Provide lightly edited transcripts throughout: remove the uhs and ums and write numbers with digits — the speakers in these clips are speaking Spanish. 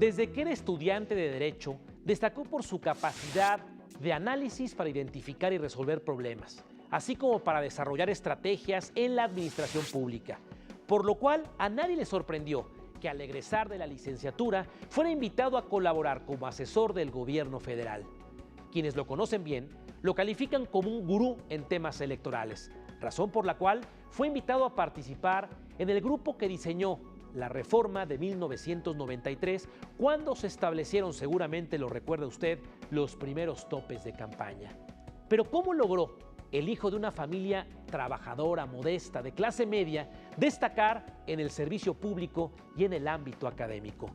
Desde que era estudiante de Derecho, destacó por su capacidad de análisis para identificar y resolver problemas, así como para desarrollar estrategias en la administración pública, por lo cual a nadie le sorprendió que al egresar de la licenciatura fuera invitado a colaborar como asesor del gobierno federal. Quienes lo conocen bien lo califican como un gurú en temas electorales, razón por la cual fue invitado a participar en el grupo que diseñó la reforma de 1993, cuando se establecieron, seguramente lo recuerda usted, los primeros topes de campaña. Pero ¿cómo logró el hijo de una familia trabajadora, modesta, de clase media, destacar en el servicio público y en el ámbito académico?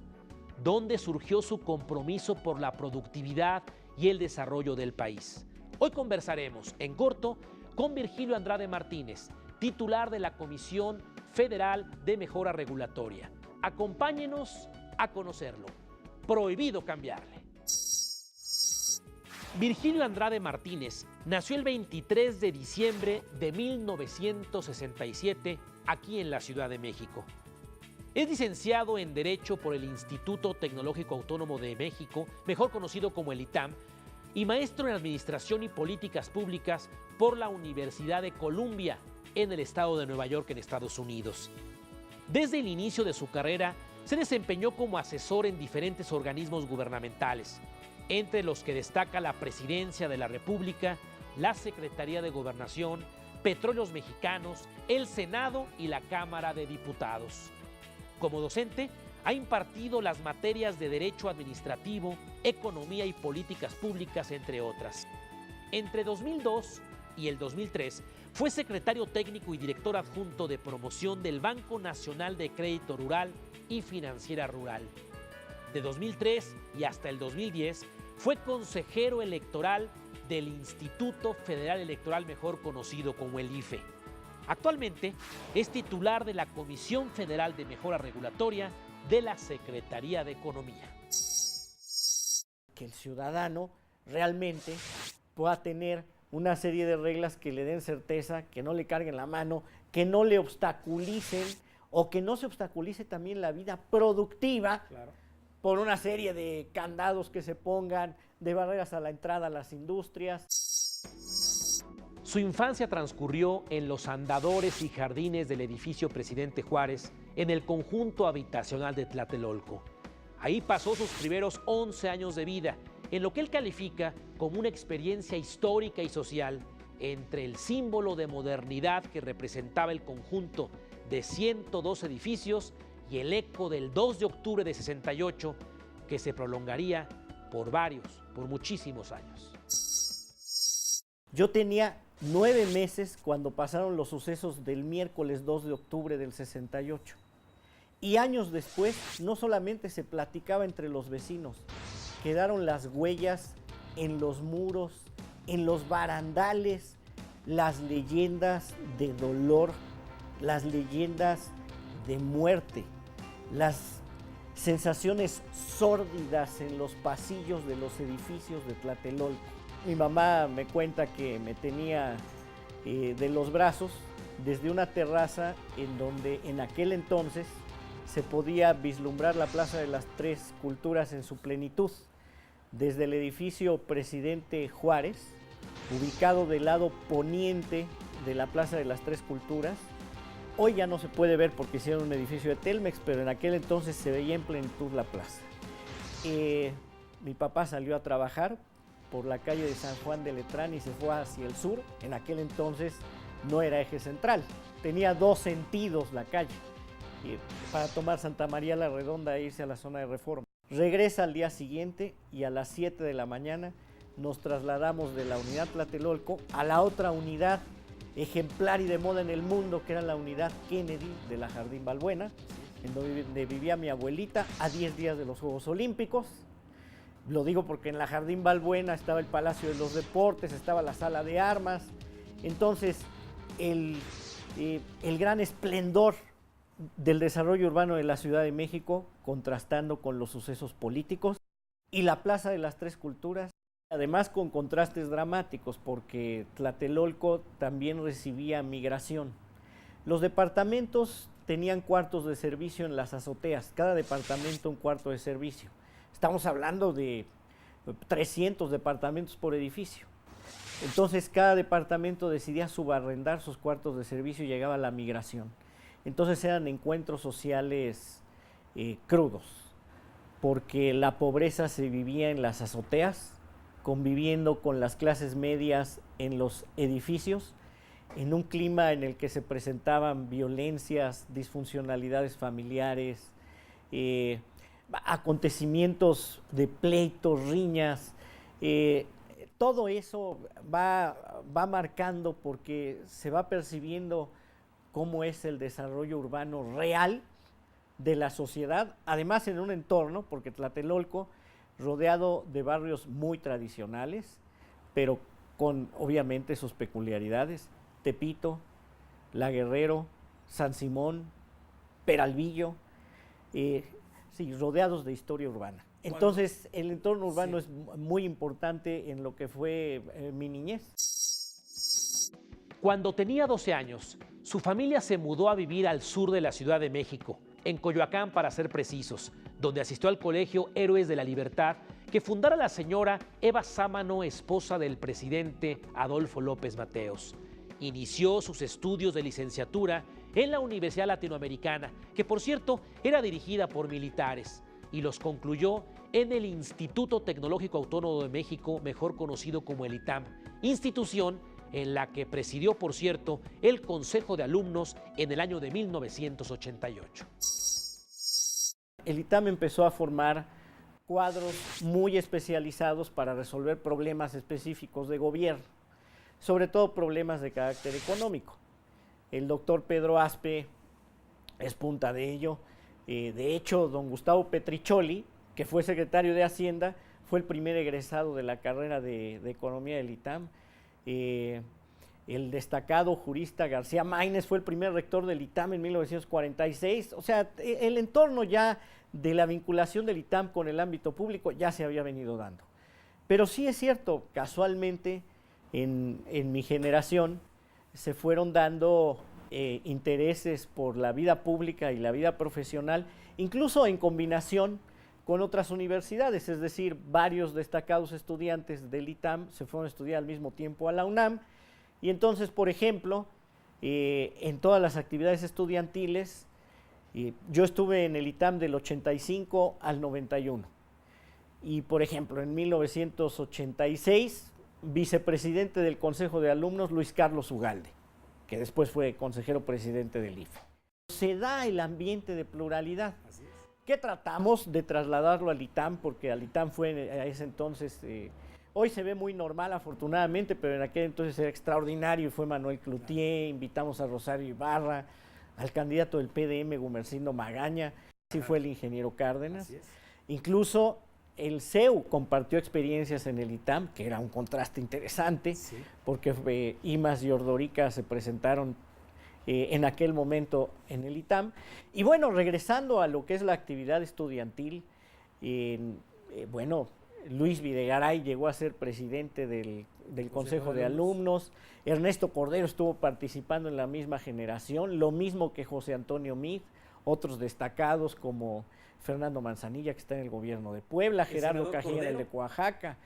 ¿Dónde surgió su compromiso por la productividad y el desarrollo del país? Hoy conversaremos en corto con Virgilio Andrade Martínez, titular de la Comisión Federal de Mejora Regulatoria. Acompáñenos a conocerlo. Prohibido cambiarle. Virgilio Andrade Martínez nació el 23 de diciembre de 1967 aquí en la Ciudad de México. Es licenciado en Derecho por el Instituto Tecnológico Autónomo de México, mejor conocido como el ITAM, y maestro en Administración y Políticas Públicas por la Universidad de Columbia en el estado de Nueva York, en Estados Unidos. Desde el inicio de su carrera, se desempeñó como asesor en diferentes organismos gubernamentales, entre los que destaca la Presidencia de la República, la Secretaría de Gobernación, Petróleos Mexicanos, el Senado y la Cámara de Diputados. Como docente, ha impartido las materias de Derecho Administrativo, Economía y Políticas Públicas, entre otras. Entre 2002 y el 2003, fue secretario técnico y director adjunto de promoción del Banco Nacional de Crédito Rural y Financiera Rural. De 2003 y hasta el 2010, fue consejero electoral del Instituto Federal Electoral, mejor conocido como el IFE. Actualmente es titular de la Comisión Federal de Mejora Regulatoria de la Secretaría de Economía. Que el ciudadano realmente pueda tener una serie de reglas que le den certeza, que no le carguen la mano, que no le obstaculicen o que no se obstaculice también la vida productiva, claro, por una serie de candados que se pongan, de barreras a la entrada a las industrias. Su infancia transcurrió en los andadores y jardines del edificio Presidente Juárez, en el conjunto habitacional de Tlatelolco. Ahí pasó sus primeros 11 años de vida, en lo que él califica como una experiencia histórica y social entre el símbolo de modernidad que representaba el conjunto de 102 edificios y el eco del 2 de octubre de 68, que se prolongaría por muchísimos años. Yo tenía 9 meses cuando pasaron los sucesos del miércoles 2 de octubre del 68. Y años después, no solamente se platicaba entre los vecinos, quedaron las huellas en los muros, en los barandales, las leyendas de dolor, las leyendas de muerte, las sensaciones sórdidas en los pasillos de los edificios de Tlatelolco. Mi mamá me cuenta que me tenía de los brazos desde una terraza en donde en aquel entonces se podía vislumbrar la Plaza de las Tres Culturas en su plenitud, desde el edificio Presidente Juárez, ubicado del lado poniente de la Plaza de las Tres Culturas. Hoy ya no se puede ver porque hicieron un edificio de Telmex, pero en aquel entonces se veía en plenitud la plaza. Mi papá salió a trabajar por la calle de San Juan de Letrán y se fue hacia el sur. En aquel entonces no era eje central, tenía 2 sentidos la calle, para tomar Santa María la Redonda e irse a la zona de Reforma. Regresa al día siguiente y a las 7 de la mañana nos trasladamos de la unidad Tlatelolco a la otra unidad ejemplar y de moda en el mundo, que era la unidad Kennedy de la Jardín Balbuena, en donde vivía mi abuelita a 10 días de los Juegos Olímpicos. Lo digo porque en la Jardín Balbuena estaba el Palacio de los Deportes, estaba la Sala de Armas. Entonces, el gran esplendor del desarrollo urbano de la Ciudad de México, contrastando con los sucesos políticos, y la Plaza de las Tres Culturas, además con contrastes dramáticos, porque Tlatelolco también recibía migración. Los departamentos tenían cuartos de servicio en las azoteas, cada departamento un cuarto de servicio. Estamos hablando de 300 departamentos por edificio. Entonces cada departamento decidía subarrendar sus cuartos de servicio y llegaba la migración. Entonces eran encuentros sociales crudos, porque la pobreza se vivía en las azoteas, conviviendo con las clases medias en los edificios, en un clima en el que se presentaban violencias, disfuncionalidades familiares, acontecimientos de pleitos, riñas. Todo eso va marcando, porque se va percibiendo cómo es el desarrollo urbano real de la sociedad, además en un entorno, porque Tlatelolco, rodeado de barrios muy tradicionales, pero con obviamente sus peculiaridades: Tepito, La Guerrero, San Simón, Peralvillo, sí, rodeados de historia urbana. Entonces, el entorno urbano es muy importante en lo que fue mi niñez. Cuando tenía 12 años, su familia se mudó a vivir al sur de la Ciudad de México, en Coyoacán para ser precisos, donde asistió al colegio Héroes de la Libertad que fundara la señora Eva Sámano, esposa del presidente Adolfo López Mateos. Inició sus estudios de licenciatura en la Universidad Latinoamericana, que por cierto era dirigida por militares, y los concluyó en el Instituto Tecnológico Autónomo de México, mejor conocido como el ITAM, institución en la que presidió, por cierto, el Consejo de Alumnos en el año de 1988. El ITAM empezó a formar cuadros muy especializados para resolver problemas específicos de gobierno, sobre todo problemas de carácter económico. El doctor Pedro Aspe es punta de ello. De hecho, don Gustavo Petricholi, que fue secretario de Hacienda, fue el primer egresado de la carrera de Economía del ITAM. El destacado jurista García Maínez fue el primer rector del ITAM en 1946. O sea, el entorno ya de la vinculación del ITAM con el ámbito público ya se había venido dando. Pero sí es cierto, casualmente en mi generación se fueron dando intereses por la vida pública y la vida profesional, incluso en combinación con otras universidades, es decir, varios destacados estudiantes del ITAM se fueron a estudiar al mismo tiempo a la UNAM, y entonces, por ejemplo, en todas las actividades estudiantiles, yo estuve en el ITAM del 85 al 91, y por ejemplo, en 1986, vicepresidente del Consejo de Alumnos, Luis Carlos Ugalde, que después fue consejero presidente del IFE. Se da el ambiente de pluralidad, que tratamos de trasladarlo al ITAM, porque al ITAM fue a ese entonces, hoy se ve muy normal afortunadamente, pero en aquel entonces era extraordinario, y fue Manuel Cloutier, invitamos a Rosario Ibarra, al candidato del PDM, Gumersindo Magaña, así fue el ingeniero Cárdenas. Incluso el CEU compartió experiencias en el ITAM, que era un contraste interesante, porque Imaz y Ordorica se presentaron en aquel momento en el ITAM. Y bueno, regresando a lo que es la actividad estudiantil, bueno, Luis Videgaray llegó a ser presidente del Consejo de Alumnos, Ernesto Cordero estuvo participando en la misma generación, lo mismo que José Antonio Meade, otros destacados como Fernando Manzanilla, que está en el gobierno de Puebla, Gerardo Cajera, el de Oaxaca.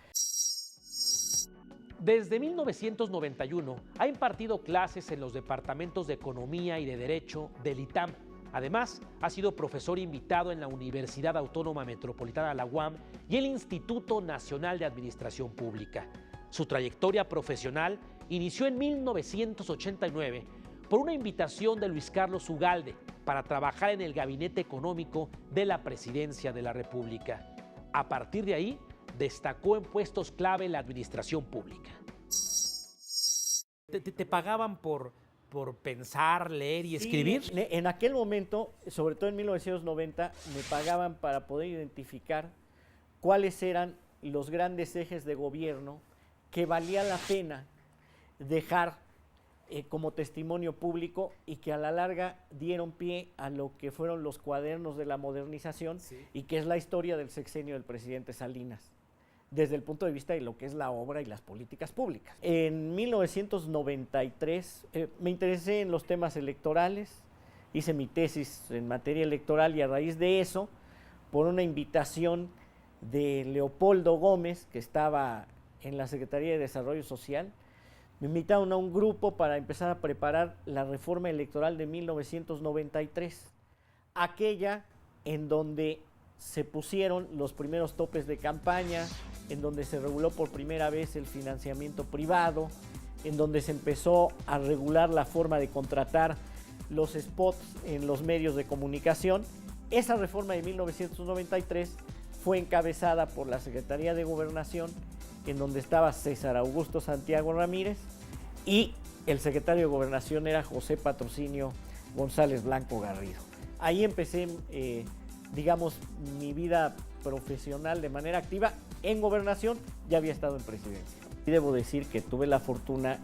Desde 1991 ha impartido clases en los departamentos de Economía y de Derecho del ITAM. Además, ha sido profesor invitado en la Universidad Autónoma Metropolitana, la UAM, y el Instituto Nacional de Administración Pública. Su trayectoria profesional inició en 1989 por una invitación de Luis Carlos Ugalde para trabajar en el Gabinete Económico de la Presidencia de la República. A partir de ahí, destacó en puestos clave en la administración pública. ¿Te pagaban por pensar, leer y escribir? Sí, en aquel momento, sobre todo en 1990, me pagaban para poder identificar cuáles eran los grandes ejes de gobierno que valía la pena dejar como testimonio público y que a la larga dieron pie a lo que fueron los cuadernos de la modernización, y que es la historia del sexenio del presidente Salinas, desde el punto de vista de lo que es la obra y las políticas públicas. En 1993 me interesé en los temas electorales, hice mi tesis en materia electoral, y a raíz de eso, por una invitación de Leopoldo Gómez, que estaba en la Secretaría de Desarrollo Social. Me invitaron a un grupo para empezar a preparar la reforma electoral de 1993, aquella en donde se pusieron los primeros topes de campaña, en donde se reguló por primera vez el financiamiento privado, en donde se empezó a regular la forma de contratar los spots en los medios de comunicación. Esa reforma de 1993 fue encabezada por la Secretaría de Gobernación, en donde estaba César Augusto Santiago Ramírez, y el secretario de Gobernación era José Patrocinio González Blanco Garrido. Ahí empecé, digamos, mi vida profesional de manera activa. En Gobernación ya había estado en Presidencia. Y debo decir que tuve la fortuna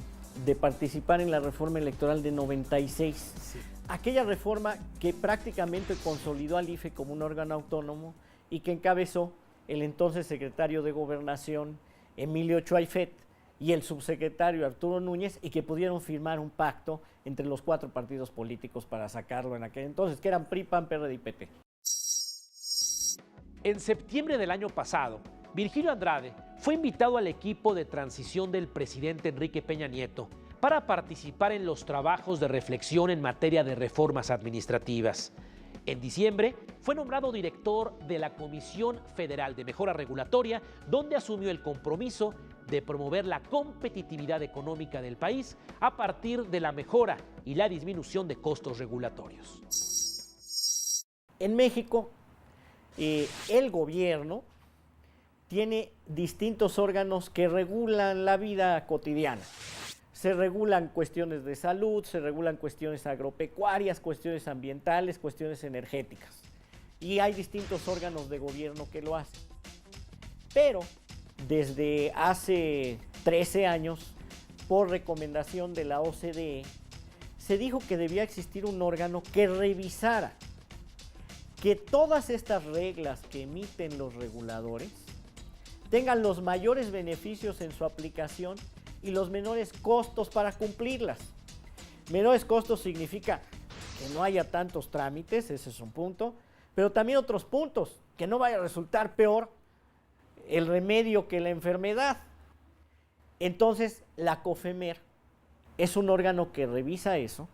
de participar en la reforma electoral de 96. Sí. Aquella reforma que prácticamente consolidó al IFE como un órgano autónomo y que encabezó el entonces secretario de Gobernación, Emilio Chuaifet, y el subsecretario Arturo Núñez, y que pudieron firmar un pacto entre los 4 partidos políticos para sacarlo en aquel entonces, que eran PRI, PAN, PRD y PT. En septiembre del año pasado, Virgilio Andrade fue invitado al equipo de transición del presidente Enrique Peña Nieto para participar en los trabajos de reflexión en materia de reformas administrativas. En diciembre fue nombrado director de la Comisión Federal de Mejora Regulatoria, donde asumió el compromiso de promover la competitividad económica del país a partir de la mejora y la disminución de costos regulatorios. En México, el gobierno tiene distintos órganos que regulan la vida cotidiana. Se regulan cuestiones de salud, se regulan cuestiones agropecuarias, cuestiones ambientales, cuestiones energéticas. Y hay distintos órganos de gobierno que lo hacen. Pero desde hace 13 años, por recomendación de la OCDE, se dijo que debía existir un órgano que revisara que todas estas reglas que emiten los reguladores tengan los mayores beneficios en su aplicación y los menores costos para cumplirlas. Menores costos significa que no haya tantos trámites, ese es un punto, pero también otros puntos, que no vaya a resultar peor el remedio que la enfermedad. Entonces, la COFEMER es un órgano que revisa eso,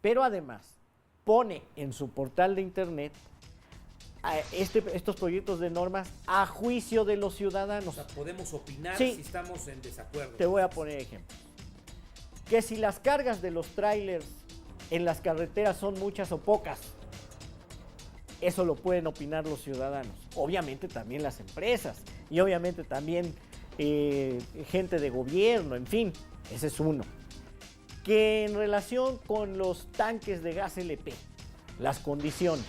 pero además pone en su portal de internet estos proyectos de normas a juicio de los ciudadanos. O sea, podemos opinar sí, si estamos en desacuerdo. Te voy a poner ejemplos. Que si las cargas de los trailers en las carreteras son muchas o pocas, eso lo pueden opinar los ciudadanos. Obviamente también las empresas y obviamente también gente de gobierno, en fin, ese es uno. Que en relación con los tanques de gas LP, las condiciones,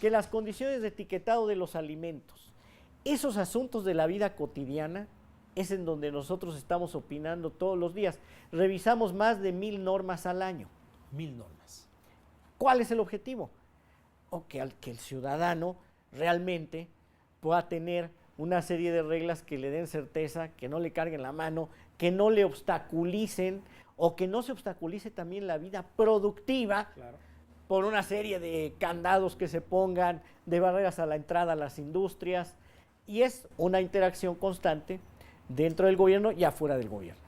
que las condiciones de etiquetado de los alimentos, esos asuntos de la vida cotidiana es en donde nosotros estamos opinando todos los días. Revisamos más de 1000 normas al año. 1000 normas. ¿Cuál es el objetivo? Que el ciudadano realmente pueda tener una serie de reglas que le den certeza, que no le carguen la mano, que no le obstaculicen o que no se obstaculice también la vida productiva. Claro. Por una serie de candados que se pongan, de barreras a la entrada a las industrias, y es una interacción constante dentro del gobierno y afuera del gobierno.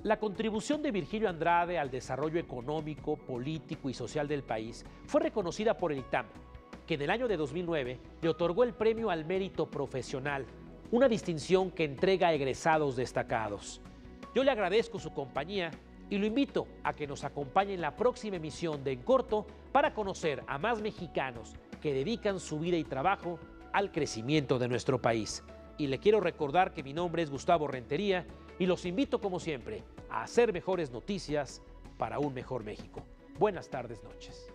La contribución de Virgilio Andrade al desarrollo económico, político y social del país fue reconocida por el ITAM, que en el año de 2009 le otorgó el Premio al Mérito Profesional, una distinción que entrega a egresados destacados. Yo le agradezco su compañía y lo invito a que nos acompañe en la próxima emisión de En Corto para conocer a más mexicanos que dedican su vida y trabajo al crecimiento de nuestro país. Y le quiero recordar que mi nombre es Gustavo Rentería y los invito, como siempre, a hacer mejores noticias para un mejor México. Buenas tardes, noches.